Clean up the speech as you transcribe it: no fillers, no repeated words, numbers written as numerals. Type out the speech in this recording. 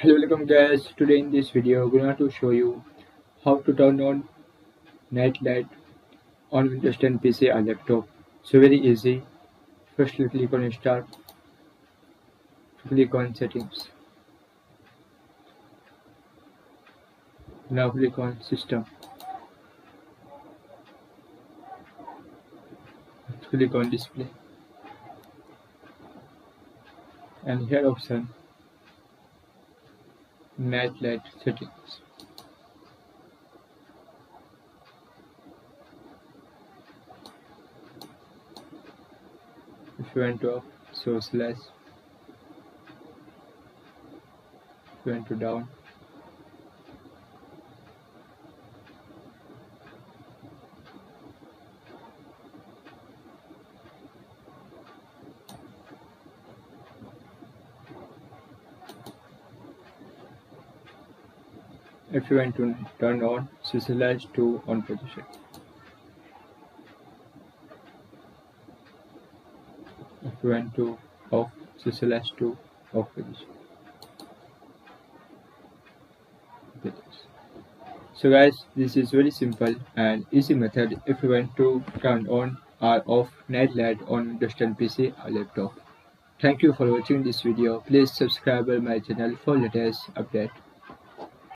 Hello, welcome guys. Today in this video, we're going to show you how to turn on night light on Windows 10 PC or laptop. So very easy. First, you click on Start, click on Settings. Now click on System. Click on Display. And here option Night Light Settings. If you want to up, so slash. If you want to down, if you want to turn on, so slash to on position. If you want to off, so slash to off position. So guys, this is very simple and easy method if you want to turn on or off night light on Windows 10 PC or laptop. Thank you for watching this video. Please subscribe my channel for latest update.